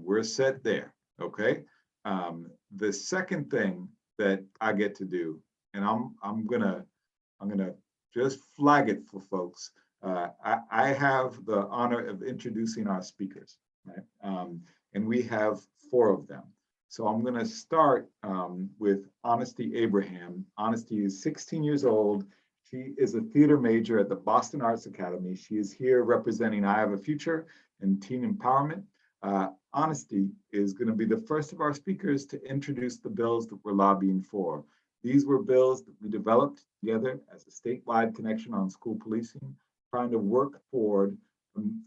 we're set there, okay? The second thing that I get to do, and I'm gonna just flag it for folks. I have the honor of introducing our speakers, right? And we have 4 of them. So I'm gonna start with Honesty Abraham. Honesty is 16 years old. She is a theater major at the Boston Arts Academy. She is here representing I Have a Future and Teen Empowerment. Honesty is going to be the first of our speakers to introduce the bills that we're lobbying for. These were bills that we developed together as a statewide connection on school policing, trying to work toward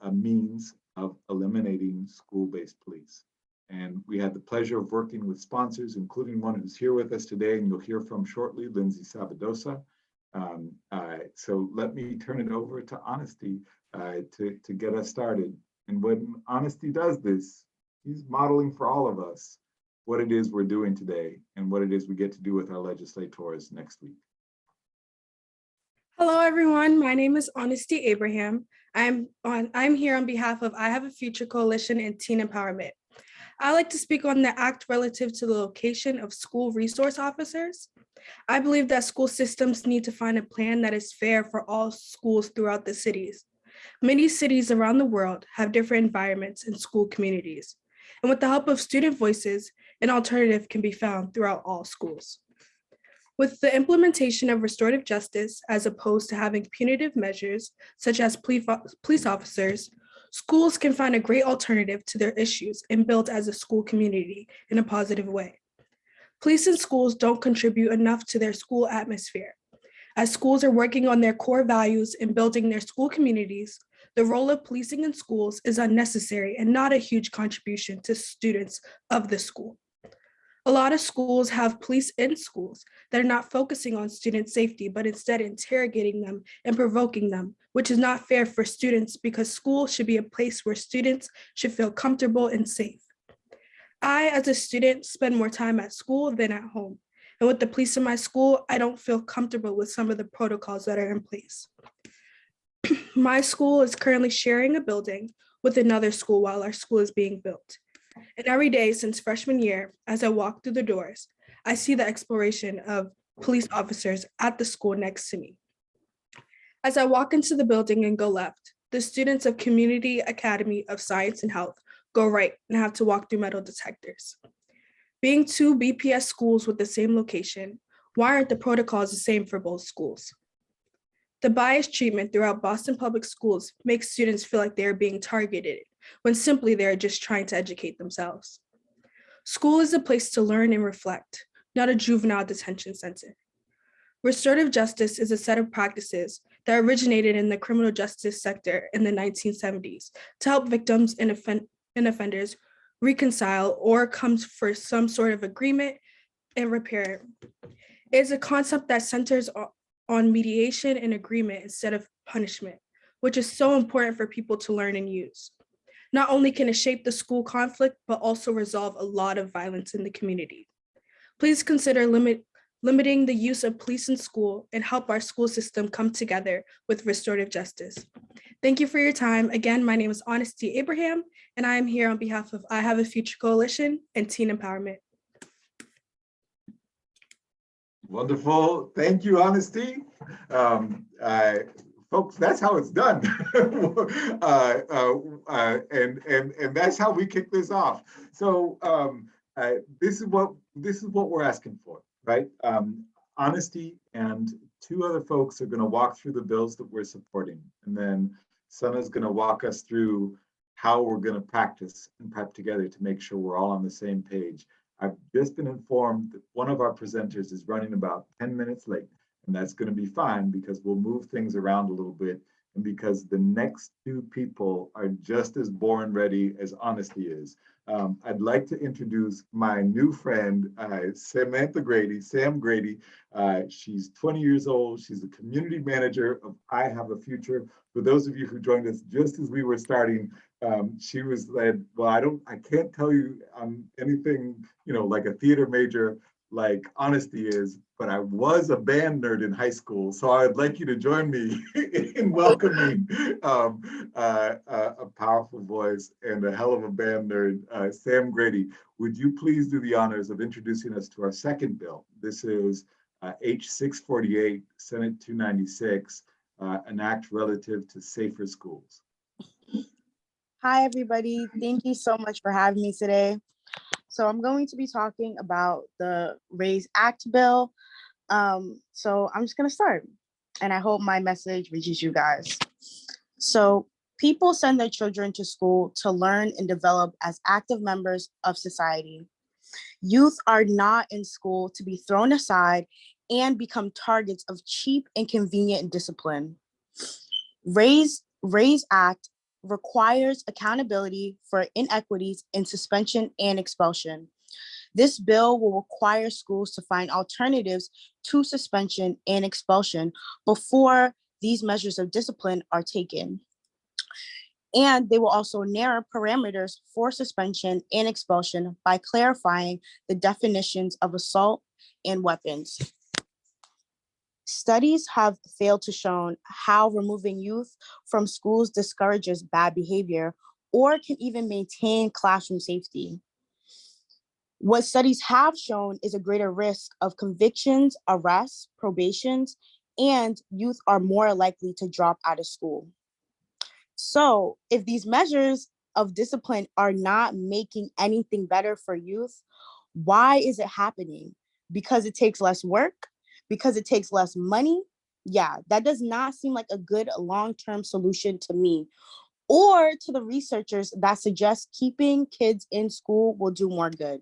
a means of eliminating school-based police. And we had the pleasure of working with sponsors, including one who's here with us today, and you'll hear from shortly, Lindsay Sabadosa. So let me turn it over to Honesty to get us started. And when Honesty does this, he's modeling for all of us what it is we're doing today and what it is we get to do with our legislators next week. Hello, everyone. My name is Honesty Abraham. I'm here on behalf of I Have a Future Coalition and Teen Empowerment. I'd like to speak on the act relative to the location of school resource officers. I believe that school systems need to find a plan that is fair for all schools throughout the cities. Many cities around the world have different environments and school communities. And with the help of student voices, an alternative can be found throughout all schools. With the implementation of restorative justice, as opposed to having punitive measures, such as police officers, schools can find a great alternative to their issues and build as a school community in a positive way. Police in schools don't contribute enough to their school atmosphere. As schools are working on their core values and building their school communities, the role of policing in schools is unnecessary and not a huge contribution to students of the school. A lot of schools have police in schools that are not focusing on student safety, but instead interrogating them and provoking them, which is not fair for students because school should be a place where students should feel comfortable and safe. I, as a student, spend more time at school than at home. And with the police in my school, I don't feel comfortable with some of the protocols that are in place. My school is currently sharing a building with another school while our school is being built. And every day since freshman year, as I walk through the doors, I see the exploration of police officers at the school next to me. As I walk into the building and go left, the students of Community Academy of Science and Health go right and have to walk through metal detectors. Being 2 BPS schools with the same location, why aren't the protocols the same for both schools? The biased treatment throughout Boston Public Schools makes students feel like they are being targeted when simply they are just trying to educate themselves. School is a place to learn and reflect, not a juvenile detention center. Restorative justice is a set of practices that originated in the criminal justice sector in the 1970s to help victims and offenders reconcile or come for some sort of agreement and repair. It is a concept that centers on mediation and agreement instead of punishment, which is so important for people to learn and use. Not only can it shape the school conflict, but also resolve a lot of violence in the community. Please consider limiting the use of police in school and help our school system come together with restorative justice. Thank you for your time. Again, my name is Honesty Abraham, and I am here on behalf of I Have a Future Coalition and Teen Empowerment. Wonderful. Thank you, Honesty. Folks, that's how it's done. And that's how we kick this off. So this is what we're asking for, right? Honesty and 2 other folks are going to walk through the bills that we're supporting. And then Sana's going to walk us through how we're going to practice and prep together to make sure we're all on the same page. I've just been informed that one of our presenters is running about 10 minutes late, and that's going to be fine because we'll move things around a little bit and because the next 2 people are just as born ready as Honesty is. I'd like to introduce my new friend, Samantha Grady, Sam Grady. She's 20 years old. She's a community manager of I Have a Future. For those of you who joined us just as we were starting, she was led, well, I can't tell you anything, like a theater major, like honesty is, but I was a band nerd in high school. So I'd like you to join me in welcoming a powerful voice and a hell of a band nerd, Sam Grady. Would you please do the honors of introducing us to our second bill? This is H648, Senate 296, an act relative to safer schools. Hi, everybody. Thank you so much for having me today. So I'm going to be talking about the RAISE Act bill. So I'm just going to start, and I hope my message reaches you guys. So people send their children to school to learn and develop as active members of society. Youth are not in school to be thrown aside and become targets of cheap and convenient discipline. RAISE Act requires accountability for inequities in suspension and expulsion. This bill will require schools to find alternatives to suspension and expulsion before these measures of discipline are taken. And they will also narrow parameters for suspension and expulsion by clarifying the definitions of assault and weapons. Studies have failed to show how removing youth from schools discourages bad behavior or can even maintain classroom safety. What studies have shown is a greater risk of convictions, arrests, probations, and youth are more likely to drop out of school. So if these measures of discipline are not making anything better for youth, why is it happening? Because it takes less work? Because it takes less money? Yeah, that does not seem like a good long-term solution to me or to the researchers that suggest keeping kids in school will do more good.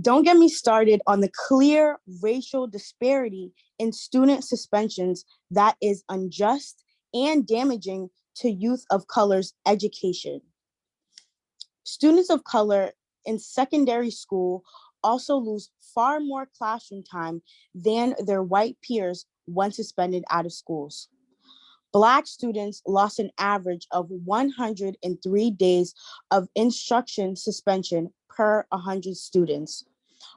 Don't get me started on the clear racial disparity in student suspensions that is unjust and damaging to youth of color's education. Students of color in secondary school also lose far more classroom time than their white peers when suspended out of schools. Black students lost an average of 103 days of instruction suspension per 100 students.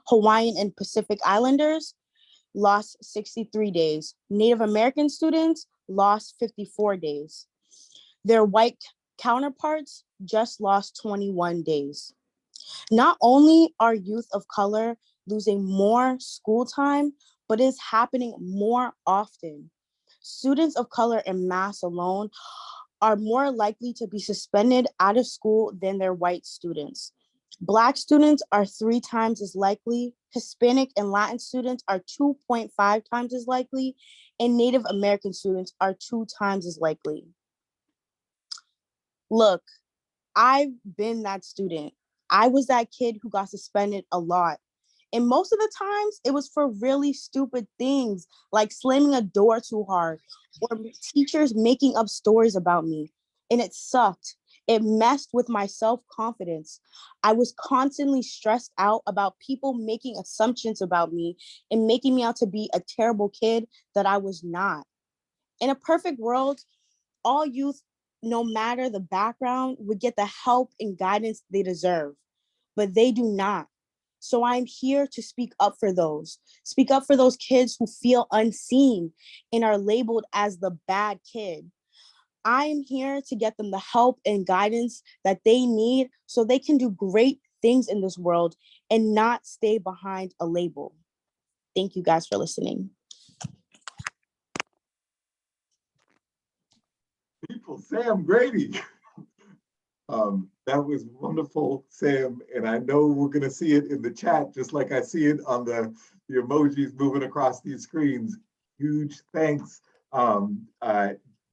Hawaiian and Pacific Islanders lost 63 days. Native American students lost 54 days. Their white counterparts just lost 21 days. Not only are youth of color losing more school time, but it's happening more often. Students of color in mass alone are more likely to be suspended out of school than their white students. Black students are 3 times as likely, Hispanic and Latin students are 2.5 times as likely, and Native American students are 2 times as likely. Look, I've been that student. I was that kid who got suspended a lot. And most of the times it was for really stupid things like slamming a door too hard or teachers making up stories about me. And it sucked. It messed with my self-confidence. I was constantly stressed out about people making assumptions about me and making me out to be a terrible kid that I was not. In a perfect world, all youth, no matter the background, would get the help and guidance they deserve, but they do not. So I'm here to speak up for those kids who feel unseen and are labeled as the bad kid. I am here to get them the help and guidance that they need so they can do great things in this world and not stay behind a label. Thank you guys for listening. People, Sam Grady. That was wonderful, Sam, and I know we're going to see it in the chat, just like I see it on the emojis moving across these screens. Huge thanks.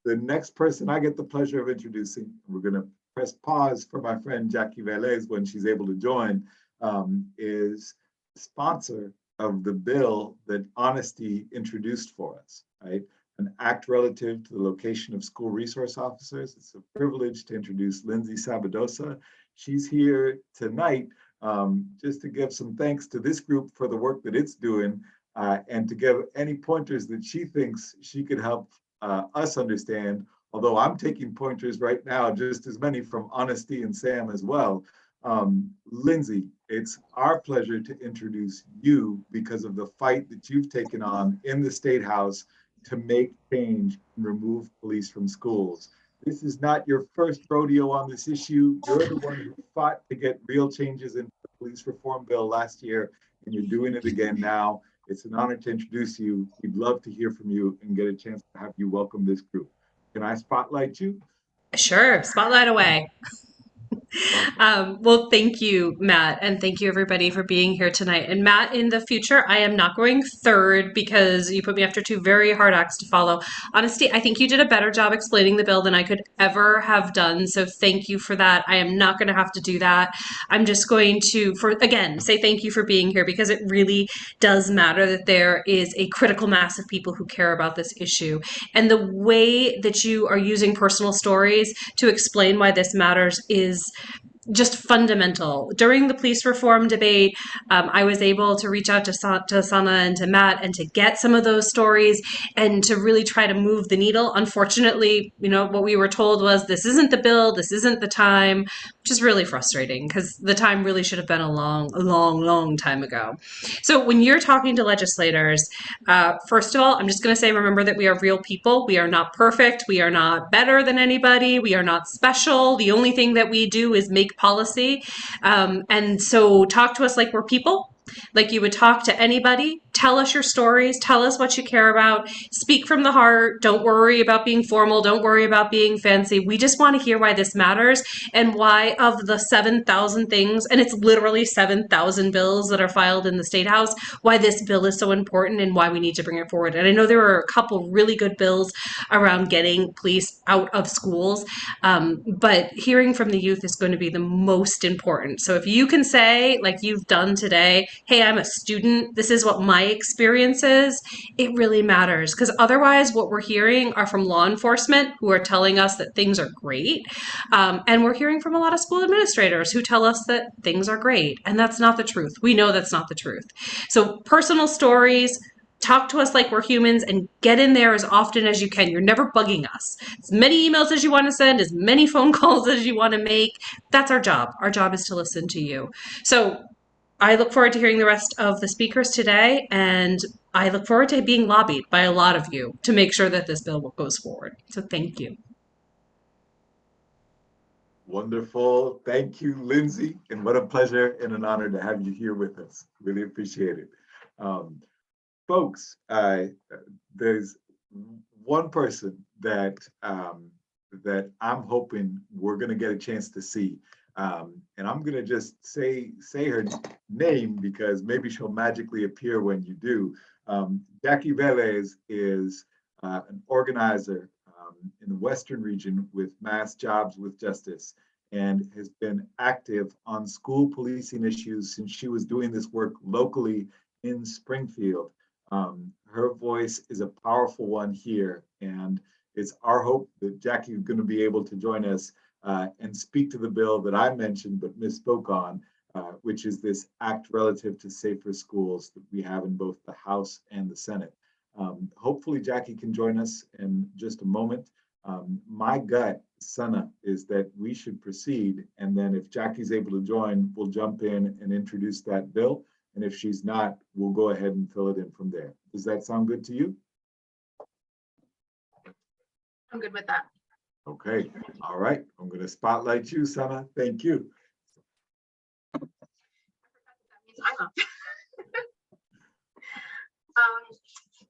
The next person I get the pleasure of introducing, we're going to press pause for my friend Jackie Velez when she's able to join, is the sponsor of the bill that Honesty introduced for us, right? An act relative to the location of school resource officers. It's a privilege to introduce Lindsay Sabadosa. She's here tonight just to give some thanks to this group for the work that it's doing and to give any pointers that she thinks she could help us understand, although I'm taking pointers right now, just as many from Honesty and Sam as well. Lindsay, it's our pleasure to introduce you because of the fight that you've taken on in the State House to make change and remove police from schools. This is not your first rodeo on this issue. You're the one who fought to get real changes in the police reform bill last year, and you're doing it again now. It's an honor to introduce you. We'd love to hear from you and get a chance to have you welcome this group. Can I spotlight you? Sure, spotlight away. Well, thank you, Matt, and thank you everybody for being here tonight. And Matt, in the future, I am not going third because you put me after two very hard acts to follow. Honestly, I think you did a better job explaining the bill than I could ever have done. So thank you for that. I am not going to have to do that. I'm just going to, again, say thank you for being here because it really does matter that there is a critical mass of people who care about this issue. And the way that you are using personal stories to explain why this matters is just fundamental. During the police reform debate, I was able to reach out to Sana and to Matt and to get some of those stories and to really try to move the needle. Unfortunately, what we were told was this isn't the bill, this isn't the time, which is really frustrating because the time really should have been a long time ago. So when you're talking to legislators, first of all, I'm just going to say, remember that we are real people. We are not perfect. We are not better than anybody. We are not special. The only thing that we do is make policy. And so talk to us like we're people, like you would talk to anybody. Tell us your stories. Tell us what you care about. Speak from the heart. Don't worry about being formal. Don't worry about being fancy. We just want to hear why this matters and why of the 7,000 things, and it's literally 7,000 bills that are filed in the State House, why this bill is so important and why we need to bring it forward. And I know there are a couple really good bills around getting police out of schools, but hearing from the youth is going to be the most important. So if you can say, like you've done today, hey, I'm a student, this is what my experience is, it really matters. Because otherwise, what we're hearing are from law enforcement who are telling us that things are great. And we're hearing from a lot of school administrators who tell us that things are great. And that's not the truth. We know that's not the truth. So personal stories, talk to us like we're humans, and get in there as often as you can. You're never bugging us. As many emails as you want to send, as many phone calls as you want to make. That's our job. Our job is to listen to you. So I look forward to hearing the rest of the speakers today, and I look forward to being lobbied by a lot of you to make sure that this bill goes forward. So thank you. Wonderful. Thank you, Lindsay. And what a pleasure and an honor to have you here with us. Really appreciate it. Folks, there's one person that that I'm hoping we're going to get a chance to see. And I'm going to just say her name because maybe she'll magically appear when you do. Jackie Velez is an organizer in the Western region with Mass Jobs with Justice and has been active on school policing issues since she was doing this work locally in Springfield. Her voice is a powerful one here, and it's our hope that Jackie is going to be able to join us and speak to the bill that I mentioned but misspoke on, which is this act relative to safer schools that we have in both the House and the Senate. Hopefully Jackie can join us in just a moment. My gut, Sana, is that we should proceed, and then if Jackie's able to join, we'll jump in and introduce that bill. And if she's not, we'll go ahead and fill it in from there. Does that sound good to you? I'm good with that. Okay, all right. I'm going to spotlight you, Sana. Thank you.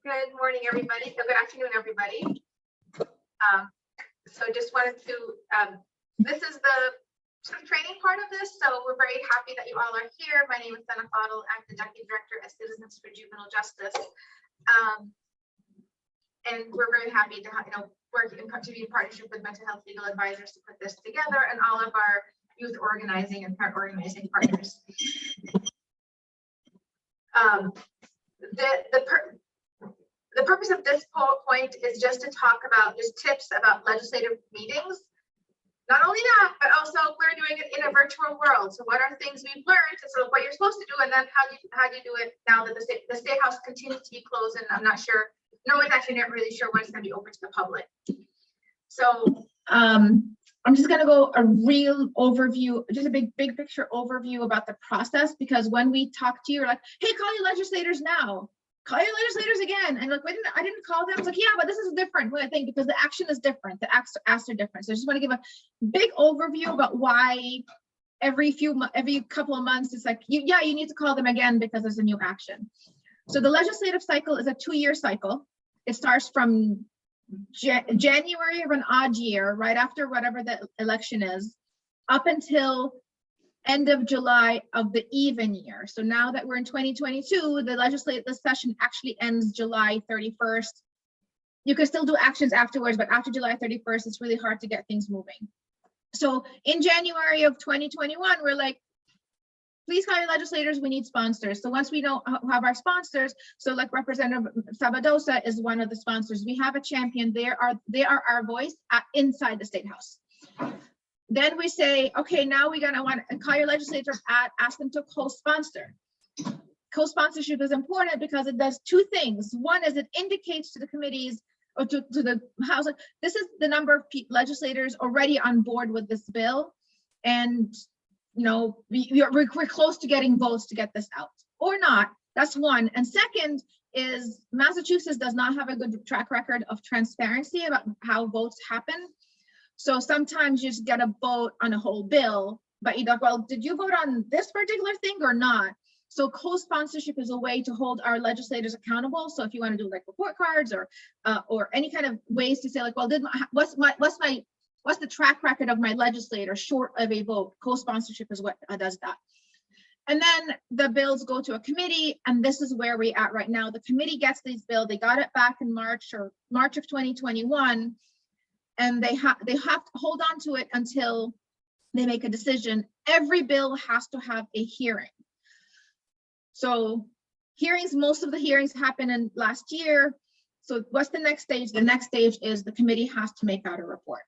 Good morning, everybody. Good afternoon, everybody. So just wanted to, this is the sort of training part of this. So we're very happy that you all are here. My name is Sana Fadl. I'm the Deputy Director at Citizens for Juvenile Justice. And we're very happy to have, work to be in partnership with mental health legal advisors to put this together and all of our youth organizing and parent organizing partners. The purpose of this point is just to talk about just tips about legislative meetings. Not only that, but also we're doing it in a virtual world. So what are things we've learned and sort of what you're supposed to do, and then how do you do it now that the state house continues to be closed, and I'm not sure. No one's actually not really sure when it's going to be open to the public. So I'm just gonna go a real overview, just a big picture overview about the process, because when we talk to you, you're like, hey, call your legislators now. Call your legislators again. And like, I didn't call them. It's like, yeah, but this is different, I think, because the action is different. The acts are different. So I just want to give a big overview about why every couple of months, it's like, you need to call them again because there's a new action. So the legislative cycle is a 2-year cycle. It starts from January of an odd year, right after whatever the election is, up until end of July of the even year. So now that we're in 2022, the legislative session actually ends July 31st. You can still do actions afterwards, but after July 31st, it's really hard to get things moving. So in January of 2021, we're like, please call your legislators, we need sponsors. So once we know have our sponsors, so like Representative Sabadosa is one of the sponsors. We have a champion. They are our voice inside the State House. Then we say, okay, now we're gonna want to call your legislator, ask them to co-sponsor. Co-sponsorship is important because it does 2 things. One is it indicates to the committees or to the House, this is the number of legislators already on board with this bill. And you know, we're close to getting votes to get this out or not. That's one. And second is Massachusetts does not have a good track record of transparency about how votes happen. So sometimes you just get a vote on a whole bill, but you don't, well, did you vote on this particular thing or not? So co-sponsorship is a way to hold our legislators accountable. So if you want to do like report cards or any kind of ways to say like, well, what's the track record of my legislator short of a vote? Co-sponsorship is what does that. And then the bills go to a committee, and this is where we're at right now. The committee gets these bills. They got it back in March of 2021, and they have to hold on to it until they make a decision. Every bill has to have a hearing. So hearings, most of the hearings happened in last year. So what's the next stage? The next stage is the committee has to make out a report.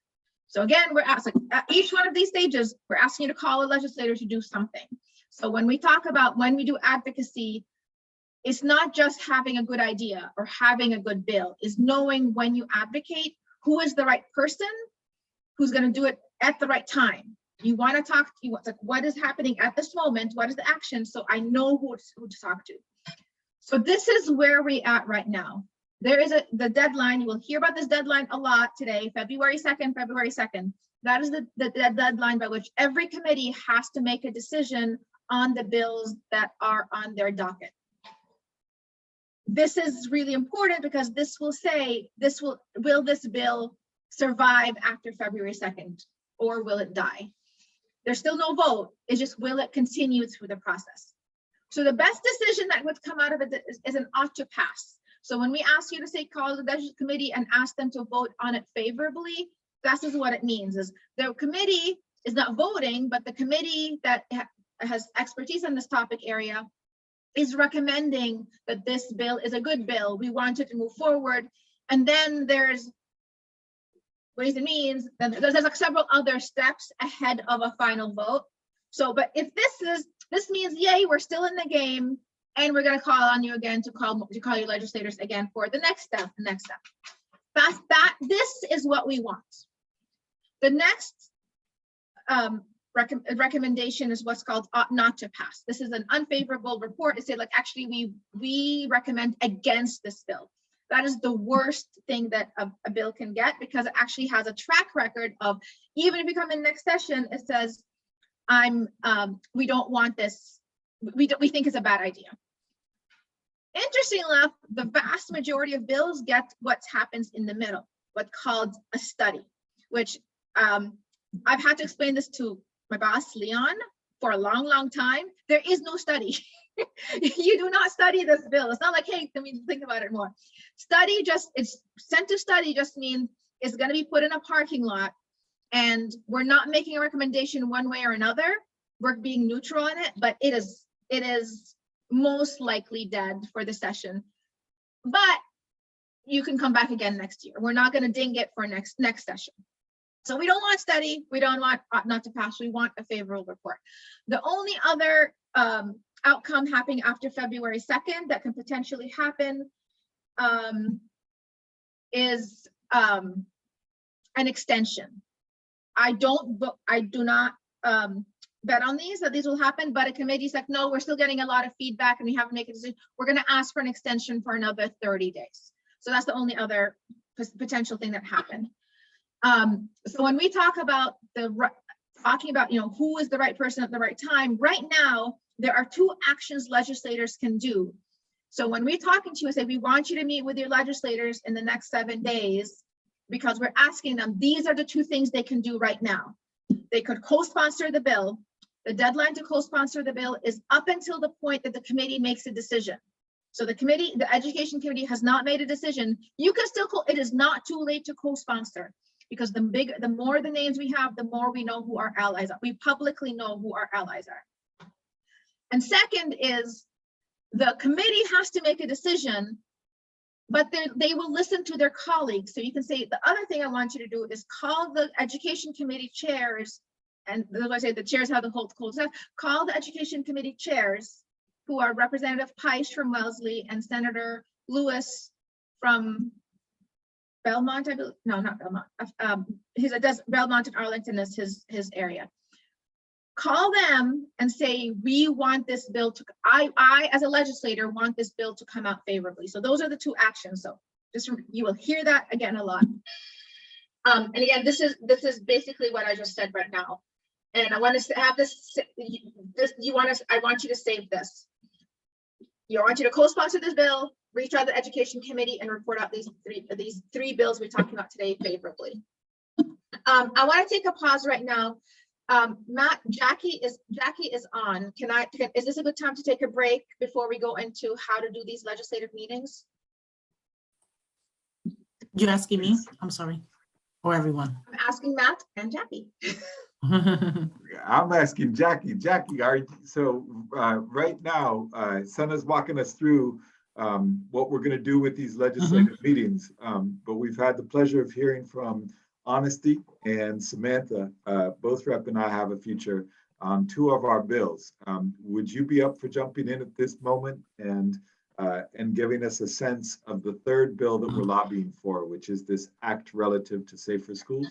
So again, we're asking at each one of these stages, we're asking you to call a legislator to do something. So when we talk about when we do advocacy, it's not just having a good idea or having a good bill, is knowing when you advocate, who is the right person, who's going to do it at the right time. You want to talk to like, what is happening at this moment? What is the action? So I know who to talk to. So this is where we're at right now. There is the deadline. You will hear about this deadline a lot today, February 2nd. That is the deadline by which every committee has to make a decision on the bills that are on their docket. This is really important because this will say, will this bill survive after February 2nd, or will it die? There's still no vote. It's just, will it continue through the process? So the best decision that would come out of it is an ought to pass. So when we ask you to say call the legislative committee and ask them to vote on it favorably, that is what it means, is the committee is not voting, but the committee that has expertise in this topic area is recommending that this bill is a good bill. We want it to move forward. And then there's ways and means, then there's like several other steps ahead of a final vote. So, but if this means, yay, we're still in the game, and we're going to call on you again to call your legislators again for the next step. This is what we want. The next recommendation is what's called ought not to pass. This is an unfavorable report. It said like, actually, we recommend against this bill. That is the worst thing that a bill can get, because it actually has a track record of, even if you come in next session, it says, we don't want this. We think it's a bad idea. Interestingly enough, the vast majority of bills get what happens in the middle, what's called a study, which I've had to explain this to my boss, Leon, for a long, long time. There is no study. You do not study this bill. It's not like, hey, let me think about it more. It's sent to study just means it's going to be put in a parking lot, and we're not making a recommendation one way or another. We're being neutral in it, but it is most likely dead for the session. But you can come back again next year. We're not going to ding it for next session. So we don't want study. We don't want ought not to pass. We want a favorable report. The only other outcome happening after February 2nd that can potentially happen is an extension. I do not bet on these, that these will happen, but a committee's like, no, we're still getting a lot of feedback and we haven't made a decision. We're going to ask for an extension for another 30 days. So that's the only other potential thing that happened. So when we talk about who is the right person at the right time, right now, there are 2 actions legislators can do. So when we're talking to you and say, we want you to meet with your legislators in the next 7 days, because we're asking them, these are the 2 things they can do right now. They could co-sponsor the bill. The deadline to co-sponsor the bill is up until the point that the committee makes a decision. So the education committee has not made a decision. You can still, it is not too late to co-sponsor, because the more the names we have, the more we know who our allies are. We publicly know who our allies are. And second is, the committee has to make a decision, but they will listen to their colleagues. So you can say, the other thing I want you to do is call the education committee chairs, and that's why I say the chairs have the whole stuff. Call the education committee chairs, who are Representative Peisch from Wellesley and Senator Lewis from Belmont, I believe. No, not Belmont. Belmont and Arlington is his area. Call them and say, we want this bill to, I as a legislator want this bill to come out favorably. So those are the 2 actions. So just, you will hear that again a lot. And again, this is basically what I just said right now. And I want to have this, I want you to save this. I want you to co-sponsor this bill, reach out to the education committee, and report out these three bills we're talking about today favorably. I want to take a pause right now. Matt, Jackie is on. Is this a good time to take a break before we go into how to do these legislative meetings? You're asking me? I'm sorry. Or everyone? I'm asking Matt and Jackie. I'm asking Jackie. Jackie, right now, Sena's walking us through what we're going to do with these legislative meetings. But we've had the pleasure of hearing from Honesty and Samantha. Both Rep and I have a future on 2 of our bills. Would you be up for jumping in at this moment and giving us a sense of the 3rd bill that we're lobbying for, which is this act relative to safer schools?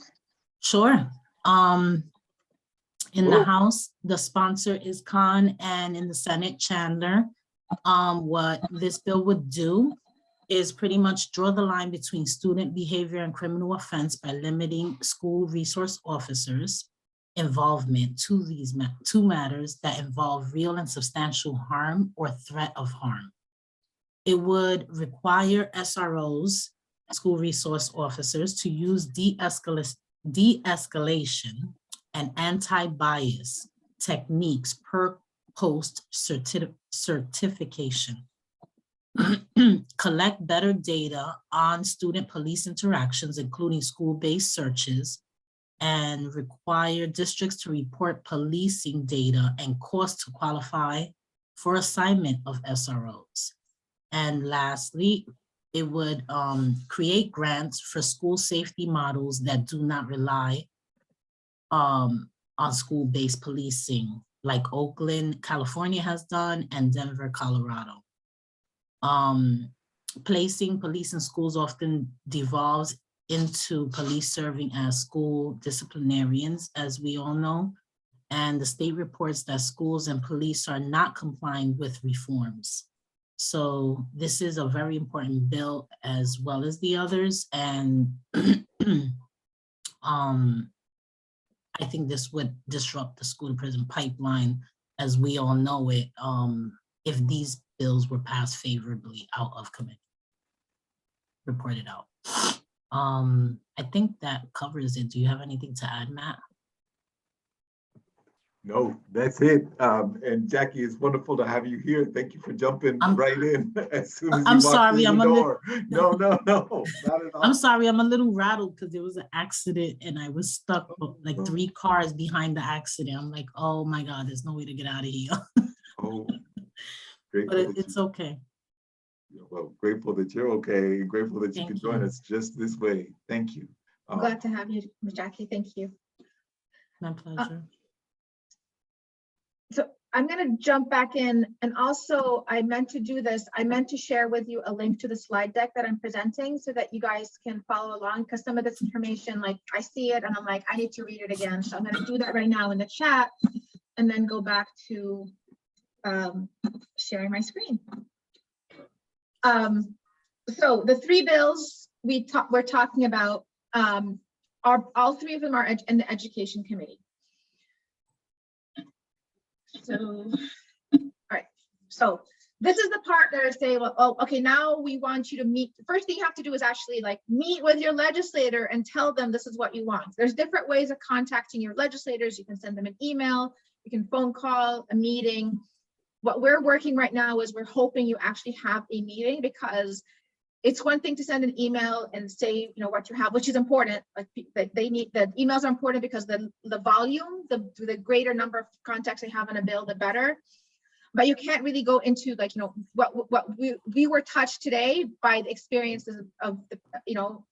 Sure. In the House, the sponsor is Khan, and in the Senate, Chandler. What this bill would do is pretty much draw the line between student behavior and criminal offense by limiting school resource officers' involvement to these 2 matters that involve real and substantial harm or threat of harm. It would require SROs, school resource officers, to use de-escalation and anti-bias techniques per post certification. Collect better data on student police interactions, including school-based searches, and require districts to report policing data and costs to qualify for assignment of SROs. And lastly, it would create grants for school safety models that do not rely on school-based policing, like Oakland, California has done, and Denver, Colorado. Placing police in schools often devolves into police serving as school disciplinarians, as we all know, and the state reports that schools and police are not complying with reforms. So this is a very important bill as well as the others, and I think this would disrupt the school to prison pipeline as we all know it, if these bills were passed favorably out of committee, reported out. I think that covers it. Do you have anything to add, Matt? No, that's it. And Jackie, it's wonderful to have you here. Thank you for jumping right in as soon as you walked through the door. No, not at all. I'm sorry, I'm a little rattled because there was an accident and I was stuck like 3 cars behind the accident. I'm like, oh my God, there's no way to get out of here. Oh, great. But it's okay. Well, grateful that you're okay and grateful that you can join us just this way. Thank you. Glad to have you, Jackie. Thank you. My pleasure. So I'm going to jump back in, and also I meant to do this. I meant to share with you a link to the slide deck that I'm presenting so that you guys can follow along, because some of this information, like I see it and I'm like, I need to read it again. So I'm going to do that right now in the chat and then go back to sharing my screen. So the three bills we're talking about are all three of them are in the Education Committee. So, all right. So this is the part that I say, well, oh, okay, now we want you to meet. The first thing you have to do is actually like meet with your legislator and tell them this is what you want. There's different ways of contacting your legislators. You can send them an email, you can phone call, a meeting. What we're working right now is we're hoping you actually have a meeting, because it's one thing to send an email and say, you know, what you have, which is important. Like they need, the emails are important because the volume, the greater number of contacts they have on a bill, the better. But you can't really go into like, you know, what we were touched today by the experiences of the, you know,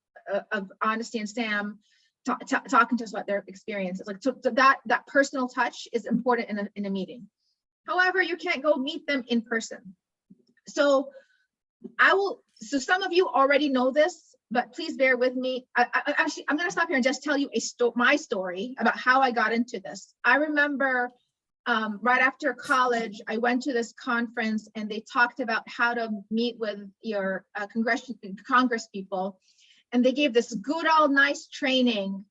of Honesty and Sam talking to us about their experiences. Like, so that personal touch is important in a meeting. However, you can't go meet them in person. So so some of you already know this, but please bear with me. Actually, I'm going to stop here and just tell you my story about how I got into this. I remember right after college, I went to this conference and they talked about how to meet with your Congress people. And they gave this good old nice training.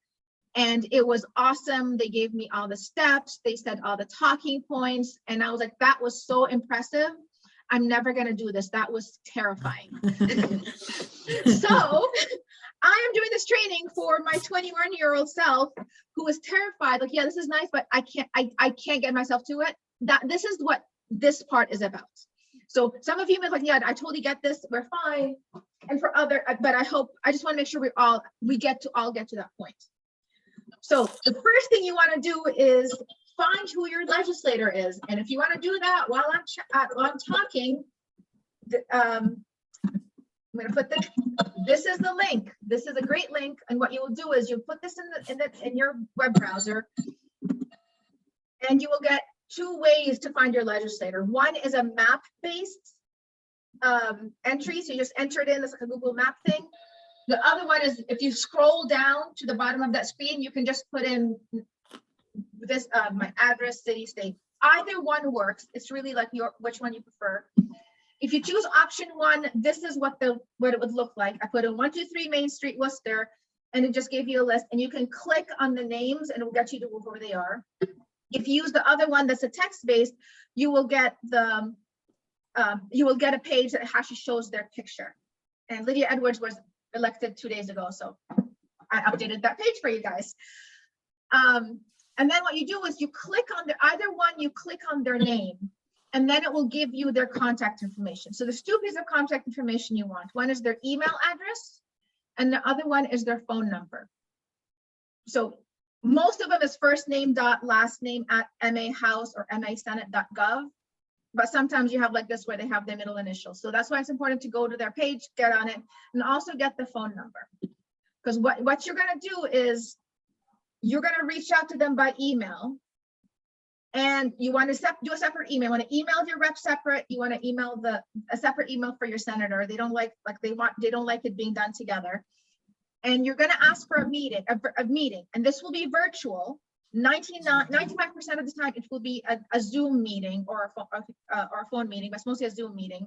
And it was awesome. They gave me all the steps. They said all the talking points. And I was like, that was so impressive. I'm never going to do this. That was terrifying. So I am doing this training for my 21-year-old self who was terrified. Like, yeah, this is nice, but I can't get myself to it. This is what this part is about. So some of you may be like, yeah, I totally get this. We're fine. And for other, but I just want to make sure we all get to that point. So the first thing you want to do is find who your legislator is. And if you want to do that while I'm talking, I'm going to put this is the link. This is a great link. And what you will do is you put this in your web browser, and you will get two ways to find your legislator. One is a map-based entry. So you just enter it in as like a Google map thing. The other one is if you scroll down to the bottom of that screen, you can just put in this my address, city, state. Either one works. It's really like which one you prefer. If you choose option one, this is what it would look like. I put in 123 Main Street, Worcester, and it just gave you a list. And you can click on the names, and it will get you to where they are. If you use the other one that's a text-based, you will get a page that actually shows their picture. And Lydia Edwards was elected 2 days ago, so I updated that page for you guys. And then what you do is you click on either one, you click on their name, and then it will give you their contact information. So there's two pieces of contact information you want. One is their email address, and the other one is their phone number. So most of them is first name dot last name at mahouse or masenate.gov. But sometimes you have like this where they have their middle initials. So that's why it's important to go to their page, get on it, and also get the phone number. Because what you're going to do is you're going to reach out to them by email, and you want to do a separate email. You want to email your rep separate. You want to email a separate email for your senator. They don't like it being done together. And you're going to ask for a meeting, and this will be virtual. 95% of the time, it will be a Zoom meeting or a phone meeting, but it's mostly a Zoom meeting.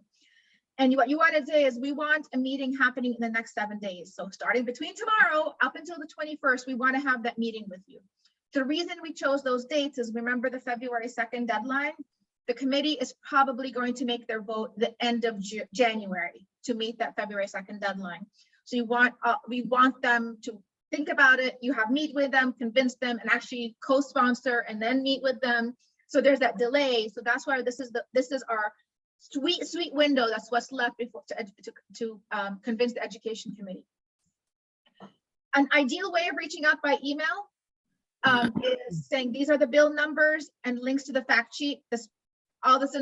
And what you want to say is, we want a meeting happening in the next 7 days. So starting between tomorrow up until the 21st, we want to have that meeting with you. The reason we chose those dates is, remember the February 2nd deadline? The committee is probably going to make their vote the end of January to meet that February 2nd deadline. So we want them to think about it. You meet with them, convince them, and actually co-sponsor and then meet with them. So there's that delay. So that's why this is our sweet window. That's what's left before to convince the Education Committee. An ideal way of reaching out by email is saying these are the bill numbers and links to the fact sheet. All this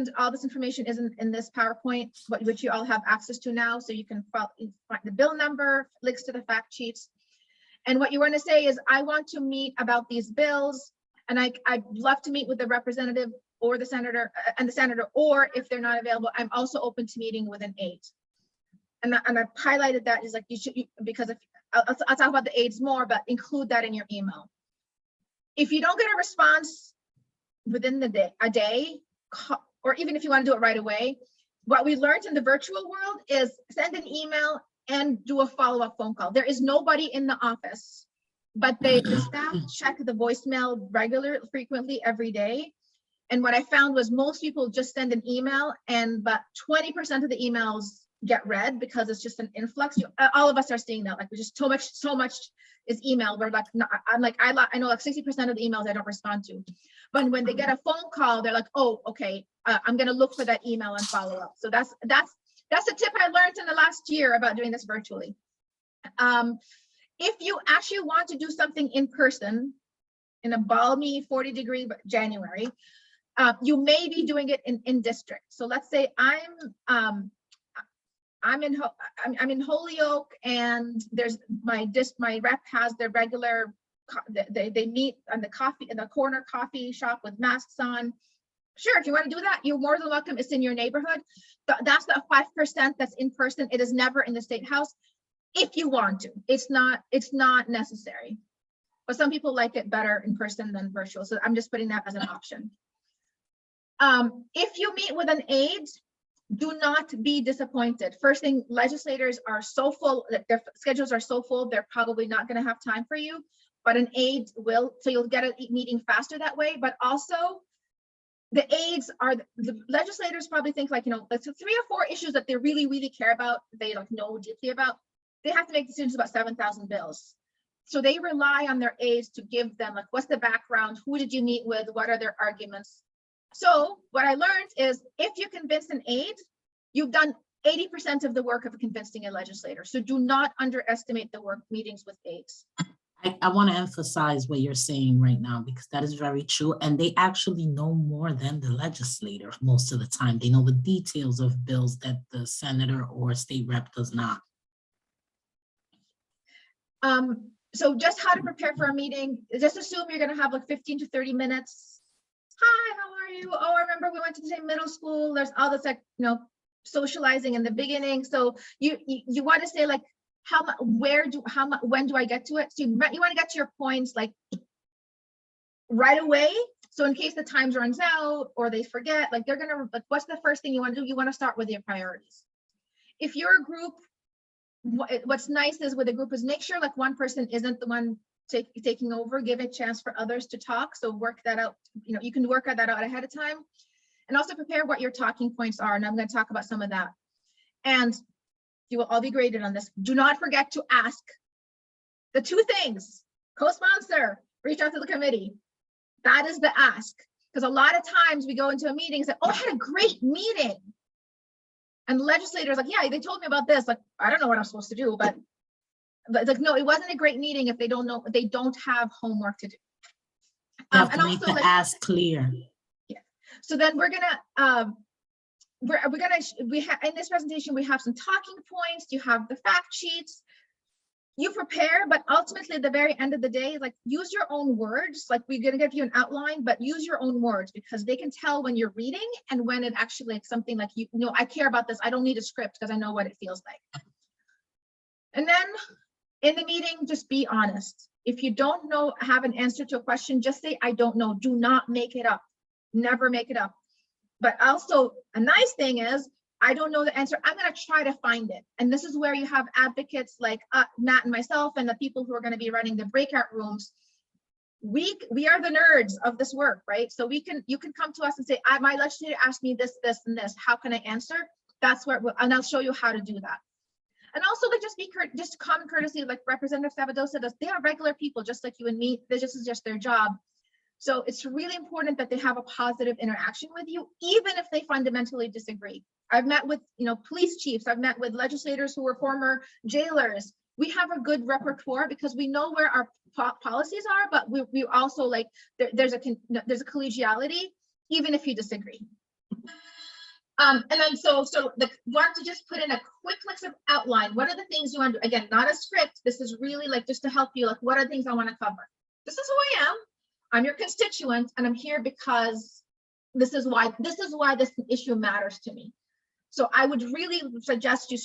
information is in this PowerPoint, which you all have access to now. So you can find the bill number, links to the fact sheets. And what you want to say is, I want to meet about these bills, and I'd love to meet with the representative or the senator, or if they're not available, I'm also open to meeting with an aide. And I've highlighted that is like because if I'll talk about the aides more, but include that in your email. If you don't get a response within a day, or even if you want to do it right away, what we learned in the virtual world is send an email and do a follow-up phone call. There is nobody in the office, but the staff check the voicemail frequently every day. And what I found was most people just send an email, and but 20% of the emails get read because it's just an influx. All of us are seeing that, like we just so much is email. We're like, I'm like, I know like 60% of the emails I don't respond to, but when they get a phone call, they're like, oh, okay, I'm gonna look for that email and follow up. So that's a tip I learned in the last year about doing this virtually. If you actually want to do something in person in a balmy 40-degree January, you may be doing it in district. So let's say I'm in Holyoke, and there's my rep has their regular, they meet on the corner coffee shop with masks on. Sure, if you want to do that, you're more than welcome. It's in your neighborhood. That's the 5% that's in person. It is never in the State House. If you want to, it's not necessary. But some people like it better in person than virtual. So I'm just putting that as an option. If you meet with an aide, do not be disappointed. First thing, legislators are so full, their schedules are so full, they're probably not going to have time for you, but an aide will, so you'll get a meeting faster that way. But also, the aides are, the legislators probably think like, like 3 or 4 issues that they really, really care about, they like know deeply about. They have to make decisions about 7,000 bills. So they rely on their aides to give them like, what's the background? Who did you meet with? What are their arguments? So what I learned is if you convince an aide, you've done 80% of the work of convincing a legislator. So do not underestimate the work meetings with aides. I want to emphasize what you're saying right now, because that is very true. And they actually know more than the legislator most of the time. They know the details of bills that the senator or state rep does not. So just how to prepare for a meeting, just assume you're going to have like 15 to 30 minutes. Hi, how are you? Oh, I remember we went to the same middle school. There's all this like, socializing in the beginning. So you want to say like, when do I get to it? So you want to get to your points like right away. So in case the time runs out or they forget, like what's the first thing you want to do? You want to start with your priorities. If you're a group, what's nice is with a group is make sure like one person isn't the one taking over, give a chance for others to talk. So work that out. You can work that out ahead of time, and also prepare what your talking points are. And I'm going to talk about some of that. And you will all be graded on this. Do not forget to ask the 2 things: co-sponsor, reach out to the committee. That is the ask. Because a lot of times we go into a meeting and say, oh, I had a great meeting. And legislators like, yeah, they told me about this. Like, I don't know what I'm supposed to do, but like, no, it wasn't a great meeting if they don't know, they don't have homework to do. You have to make the ask clear. Yeah. So then we're gonna, we have in this presentation, we have some talking points. You have the fact sheets. You prepare, but ultimately at the very end of the day, like use your own words. Like we're gonna give you an outline, but use your own words, because they can tell when you're reading and when it actually like something like, I care about this. I don't need a script because I know what it feels like. And then in the meeting, just be honest. If you don't know, have an answer to a question, just say, I don't know. Do not make it up. Never make it up. But also a nice thing is, I don't know the answer. I'm going to try to find it. And this is where you have advocates like Matt and myself and the people who are going to be running the breakout rooms. We are the nerds of this work, right? So you can come to us and say, my legislator asked me this, this, and this. How can I answer? That's where, and I'll show you how to do that. And also, like, just common courtesy, like Representative Sabadosa does. They are regular people, just like you and me. This is just their job. So it's really important that they have a positive interaction with you, even if they fundamentally disagree. I've met with, police chiefs. I've met with legislators who were former jailers. We have a good repertoire because we know where our policies are, but we also like there's a collegiality, even if you disagree. And then want to just put in a quick list of outline. What are the things you want to do? Again, not a script. This is really like just to help you. Like, what are the things I want to cover? This is who I am. I'm your constituent, and I'm here because this is why this issue matters to me. So I would really suggest you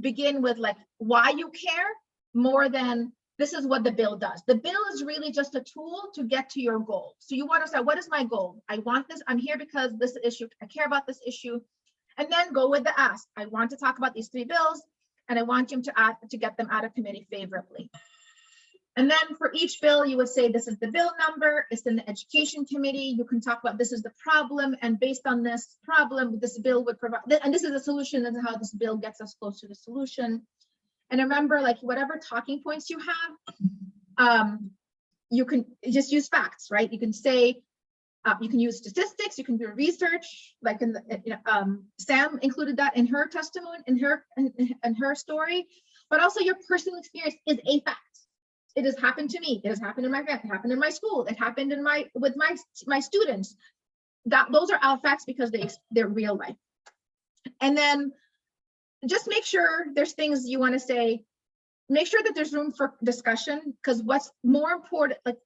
begin with like why you care more than this is what the bill does. The bill is really just a tool to get to your goal. So you want to say, what is my goal? I want this. I'm here because this issue, I care about this issue. And then go with the ask. I want to talk about these 3 bills, and I want you to get them out of committee favorably. And then for each bill, you would say, this is the bill number, it's in the education committee. You can talk about this is the problem, and based on this problem, this bill would provide, and this is a solution, and how this bill gets us close to the solution. And remember, like whatever talking points you have, you can just use facts, right? You can say, you can use statistics, you can do research, like in the, Sam included that in her testimony, in her story, but also your personal experience is a fact. It has happened to me. It has happened in my family. It happened in my school. It happened in with my students. Those are our facts because they're real life. And then just make sure there's things you want to say. Make sure that there's room for discussion, because what's more important, like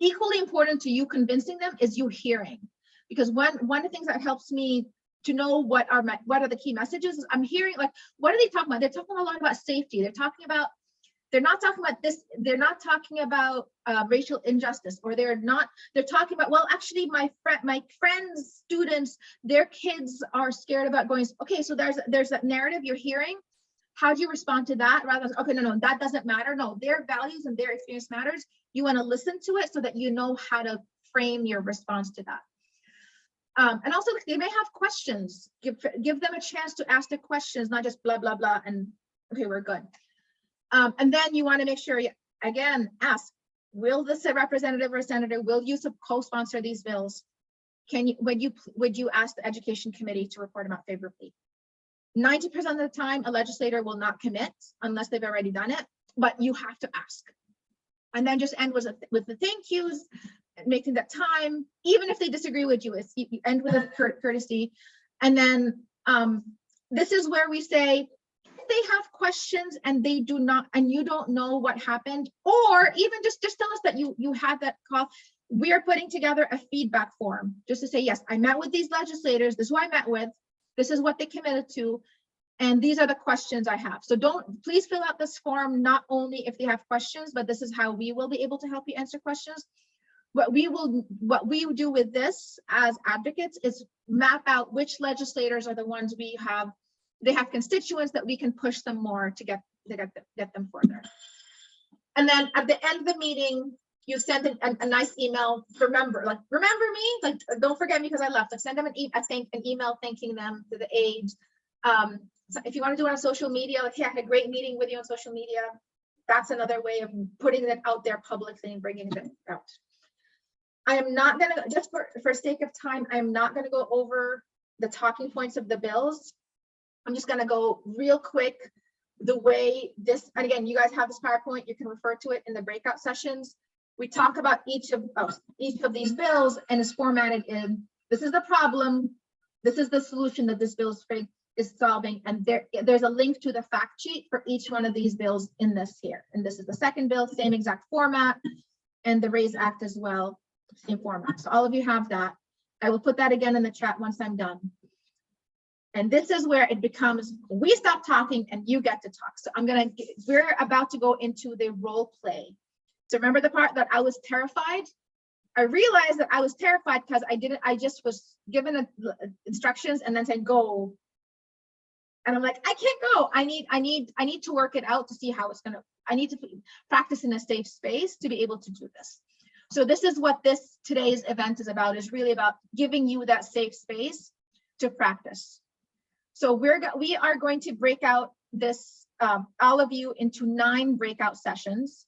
equally important to you convincing them, is you hearing. Because one of the things that helps me to know what are the key messages is I'm hearing, like, what are they talking about? They're talking a lot about safety. They're not talking about this. They're not talking about racial injustice, or they're talking about, well, actually my friends, students, their kids are scared about going. Okay, so there's that narrative you're hearing. How do you respond to that? Rather than, okay, no, that doesn't matter. No, their values and their experience matters. You want to listen to it so that you know how to frame your response to that. And also, they may have questions. Give them a chance to ask the questions, not just blah, blah, blah, and okay, we're good. And then you want to make sure, again, ask, will this representative or senator, will you co-sponsor these bills? Would you ask the education committee to report them out favorably? 90% of the time, a legislator will not commit unless they've already done it, but you have to ask. And then just end with the thank yous, making that time, even if they disagree with you, you end with a courtesy. And then this is where we say, they have questions and they do not, and you don't know what happened, or even just tell us that you had that call. We are putting together a feedback form just to say, yes, I met with these legislators. This is who I met with. This is what they committed to. And these are the questions I have. So please fill out this form, not only if they have questions, but this is how we will be able to help you answer questions. What we do with this as advocates is map out which legislators are the ones we have. They have constituents that we can push them more to get them further. And then at the end of the meeting, you send a nice email. Remember me, like don't forget me because I left. Like send them an email thanking them to the aides. So if you want to do it on social media, like, hey, I had a great meeting with you on social media. That's another way of putting it out there publicly and bringing it out. I am not gonna, just for sake of time, I am not gonna go over the talking points of the bills. I'm just gonna go real quick the way this, and again, you guys have this PowerPoint, you can refer to it in the breakout sessions. We talk about each of these bills, and it's formatted in, this is the problem, this is the solution that this bill is solving, and there's a link to the fact sheet for each one of these bills in this here. And this is the second bill, same exact format, and the RAISE Act as well, same format. So all of you have that. I will put that again in the chat once I'm done. And this is where it becomes, we stop talking and you get to talk. So we're about to go into the role play. So remember the part that I was terrified? I realized that I was terrified because I just was given instructions and then said, go. And I'm like, I can't go. I need to work it out to see how it's I need to practice in a safe space to be able to do this. So this is what today's event is about, is really about giving you that safe space to practice. So we are going to break out this, all of you, into 9 breakout sessions.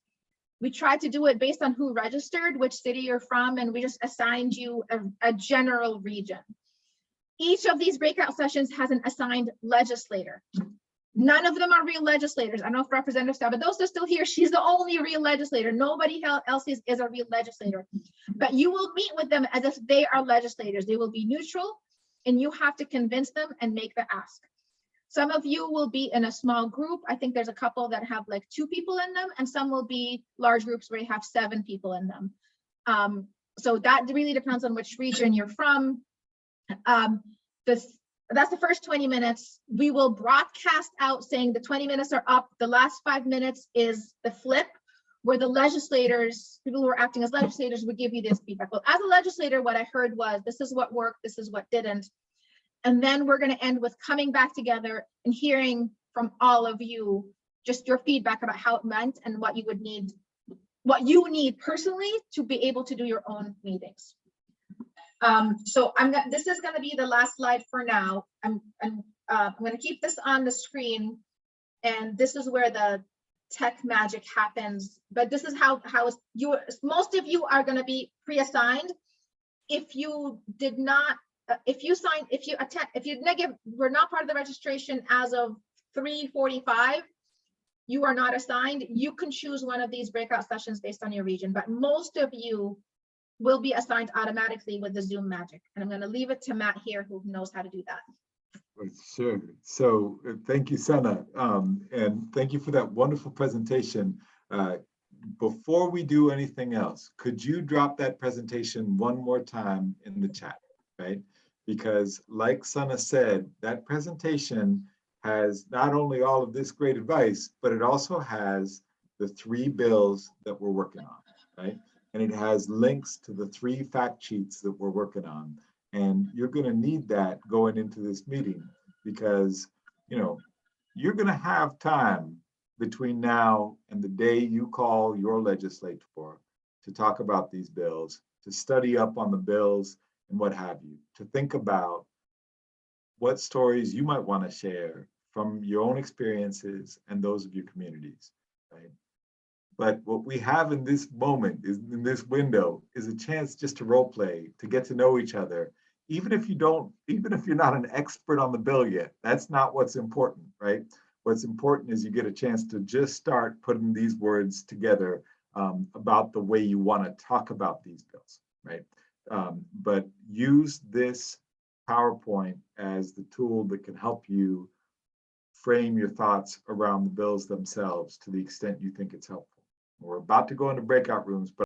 We tried to do it based on who registered, which city you're from, and we just assigned you a general region. Each of these breakout sessions has an assigned legislator. None of them are real legislators. I don't know if Representative Stab, but those are still here. She's the only real legislator. Nobody else is a real legislator. But you will meet with them as if they are legislators. They will be neutral, and you have to convince them and make the ask. Some of you will be in a small group. I think there's a couple that have like 2 people in them, and some will be large groups where you have 7 people in them. So that really depends on which region you're from. This, that's the first 20 minutes. We will broadcast out saying the 20 minutes are up. The last 5 minutes is the flip, where the legislators, people who are acting as legislators, would give you this feedback. Well, as a legislator, what I heard was, this is what worked, this is what didn't. And then we're going to end with coming back together and hearing from all of you, just your feedback about how it meant and what you would need, what you need personally to be able to do your own meetings. So this is going to be the last slide for now. I'm going to keep this on the screen, and this is where the tech magic happens. But this is how most of you are going to be pre-assigned. If you did not, if you signed, if you attend, if you were not part of the registration as of 3:45, you are not assigned. You can choose one of these breakout sessions based on your region, but most of you will be assigned automatically with the Zoom magic. And I'm going to leave it to Matt here, who knows how to do that. Sure. So thank you, Sana. And thank you for that wonderful presentation. Before we do anything else, could you drop that presentation one more time in the chat, right? Because like Sana said, that presentation has not only all of this great advice, but it also has the 3 bills that we're working on, right? And it has links to the 3 fact sheets that we're working on. And you're going to need that going into this meeting, because, you know, you're going to have time between now and the day you call your legislator to talk about these bills, to study up on the bills and what have you, to think about what stories you might want to share from your own experiences and those of your communities, right? But what we have in this moment, is in this window, is a chance just to role play, to get to know each other. Even if you're not an expert on the bill yet, that's not what's important, right? What's important is you get a chance to just start putting these words together about the way you want to talk about these bills, right? But use this PowerPoint as the tool that can help you frame your thoughts around the bills themselves to the extent you think it's helpful. We're about to go into breakout rooms, but